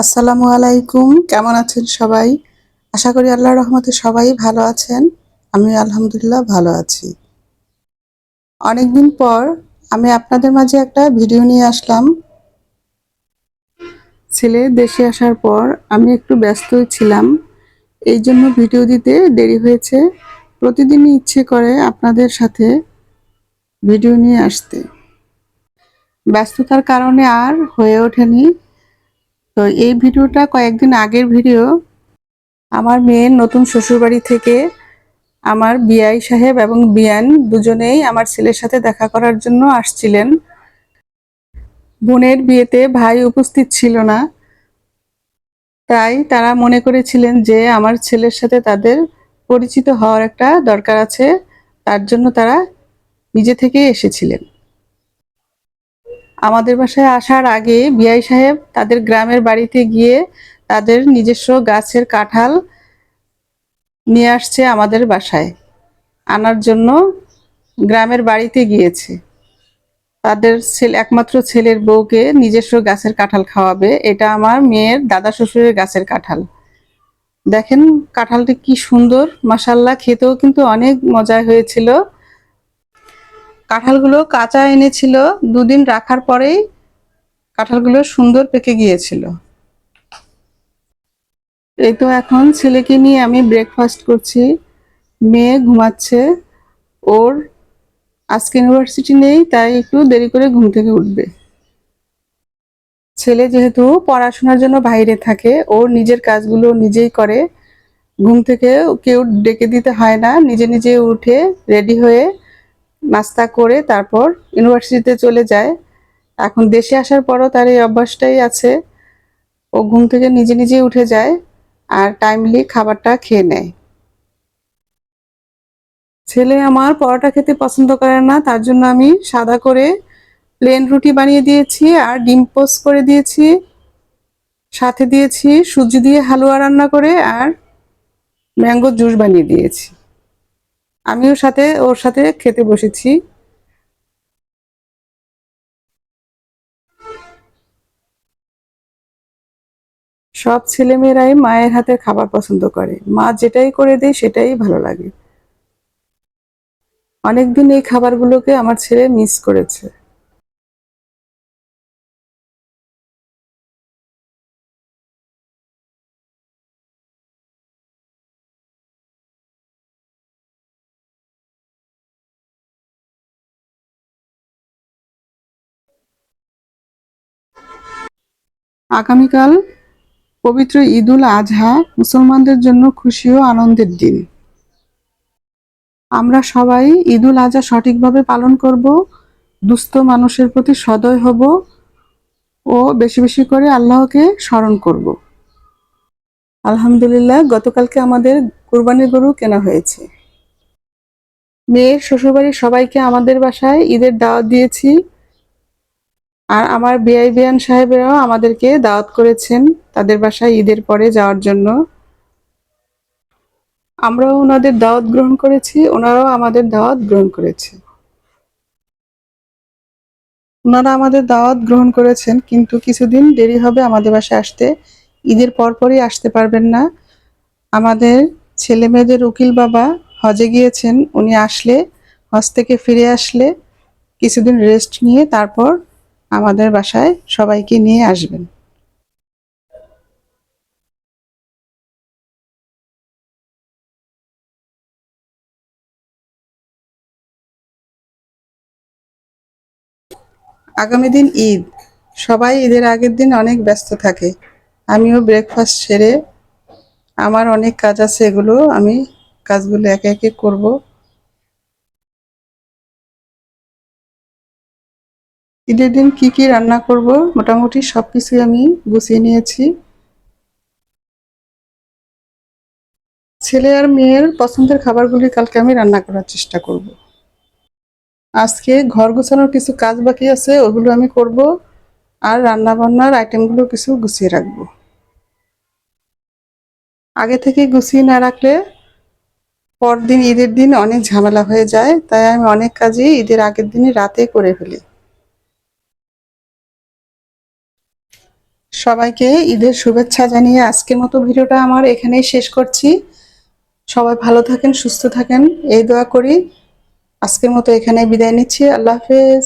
আসসালামু আলাইকুম। কেমন আছেন সবাই? আশা করি আল্লাহর রহমতে সবাই ভালো আছেন। আমি আলহামদুলিল্লাহ ভালো আছি। অনেকদিন পর আমি আপনাদের মাঝে একটা ভিডিও নিয়ে আসলাম। ছেলে দেশে আসার পর আমি একটু ব্যস্তই ছিলাম। এই জন্য ভিডিও দিতে দেরি হয়েছে। প্রতিদিনই ইচ্ছে করে আপনাদের সাথে ভিডিও নিয়ে আসতে। ব্যস্ততার কারণে আর হয়ে ওঠেনি। তো এই ভিডিওটা কয়েকদিন আগের ভিডিও। আমার মেয়ের নতুন শ্বশুরবাড়ি থেকে আমার বিআই সাহেব এবং বিয়ান দুজনেই আমার ছেলের সাথে দেখা করার জন্য আসছিলেন। বোনের বিয়েতে ভাই উপস্থিত ছিল না, তাই তারা মনে করেছিলেন যে আমার ছেলের সাথে তাদের পরিচিত হওয়ার একটা দরকার আছে, তার জন্য তারা নিজে থেকেই এসেছিলেন। আমাদের বাসায় আসার আগে বিআই সাহেব তাদের গ্রামের বাড়িতে গিয়ে তাদের নিজস্ব গাছের কাঁঠাল নিয়ে আসছে আমাদের বাসায় আনার জন্য গ্রামের বাড়িতে গিয়েছে। তাদের একমাত্র ছেলের বউকে নিজস্ব গাছের কাঁঠাল খাওয়াবে। এটা আমার মেয়ের দাদা শ্বশুরের গাছের কাঁঠাল। দেখেন কাঁঠালটি কি সুন্দর, মাশাআল্লাহ, খেতেও কিন্তু অনেক মজা হয়েছিল। কাঁঠালগুলো কাঁচা এনেছিল, দুদিন রাখার পরেই কাঁঠালগুলো সুন্দর পেকে গিয়েছিল। এই তো এখন ছেলেকে নিয়ে আমি ব্রেকফাস্ট করছি। মেয়ে ঘুমাচ্ছে। ওর আজকে ইউনিভার্সিটি নেই, তাই একটু দেরি করে ঘুম থেকে উঠবে। ছেলে যেহেতু পড়াশোনার জন্য বাইরে থাকে, ওর নিজের কাজগুলো নিজেই করে। ঘুম থেকে কেউ ডেকে দিতে হয় না, নিজে নিজে উঠে রেডি হয়ে নাস্তা করে তারপর ইউনিভার্সিটিতে চলে যায়। এখন দেশে আসার পরও তার এই অভ্যাসটাই আছে। ও ঘুম থেকে নিজে নিজে উঠে যায় আর টাইমলি খাবারটা খেয়ে নেয়। ছেলে আমার পরোটা খেতে পছন্দ করে না, তার জন্য আমি সাদা করে প্লেন রুটি বানিয়ে দিয়েছি আর ডিম পোস্ট করে দিয়েছি। সাথে দিয়েছি সুজি দিয়ে হালুয়া রান্না করে আর ম্যাঙ্গো জুস বানিয়ে দিয়েছি। আমিও ওর সাথে খেতে বসেছি। সব ছেলেমেয়েরাই মায়ের হাতের খাবার পছন্দ করে। মা যেটাই করে দেয় সেটাই ভালো লাগে। অনেকদিন এই খাবারগুলোকে আমার ছেলে মিস করেছে। আগামীকাল পবিত্র ঈদুল আজহা, মুসলমানদের জন্য খুশি ও আনন্দের দিন। আমরা সবাই ঈদুল আজহা সঠিকভাবে পালন করব, দুস্থ মানুষের প্রতি সদয় হব ও বেশি বেশি করে আল্লাহকে স্মরণ করব। আলহামদুলিল্লাহ, গতকালকে আমাদের কুরবানির গরু কেনা হয়েছে। মেয়ের শ্বশুরবাড়ির সবাইকে আমাদের বাসায় ঈদের দাওয়াত দিয়েছি। আর আমার বেয়াই বেয়ান সাহেবেরাও আমাদেরকে দাওয়াত করেছেন তাদের বাসায় ঈদের পরে যাওয়ার জন্য। আমরাও ওনাদের দাওয়াত গ্রহণ করেছি, ওনারাও আমাদের দাওয়াত গ্রহণ করেছে। ওনারা আমাদের দাওয়াত গ্রহণ করেছেন, কিন্তু কিছুদিন দেরি হবে আমাদের বাসায় আসতে। ঈদের পরপরই আসতে পারবেন না। আমাদের ছেলে মেয়েদের উকিল বাবা হজে গিয়েছেন, উনি আসলে, হজ থেকে ফিরে আসলে কিছুদিন রেস্ট নিয়ে তারপর আমাদের বাসায় সবাইকে নিয়ে আসবেন। আগামী দিন ঈদ। সবাই ঈদের আগের দিন অনেক ব্যস্ত থাকে। আমিও ব্রেকফাস্ট সেরে আমার অনেক কাজ আছে, এগুলো আমি কাজগুলো একে একে করব। ঈদের দিন কি কি রান্না করব মোটামুটি সবকিছুই আমি গুছিয়ে নিয়েছি। ছেলে আর মেয়ের পছন্দের খাবারগুলি কালকে আমি রান্না করার চেষ্টা করব। আজকে ঘর গোছানোর কিছু কাজ বাকি আছে, ওগুলো আমি করব। আর রান্না বান্নার আইটেমগুলো কিছু গুছিয়ে রাখবো। আগে থেকে গুছিয়ে না রাখলে পরদিন ঈদের দিন অনেক ঝামেলা হয়ে যায়, তাই আমি অনেক কাজই ঈদের আগের দিনই রাতে করে ফেলি। সবাইকে ঈদের শুভেচ্ছা জানিয়ে আজকের মতো ভিডিওটা আমার এখানেই শেষ করছি। সবাই ভালো থাকেন, সুস্থ থাকেন এই দোয়া করি। আজকের মতো এখানে বিদায় নিচ্ছি। আল্লাহ হাফেজ।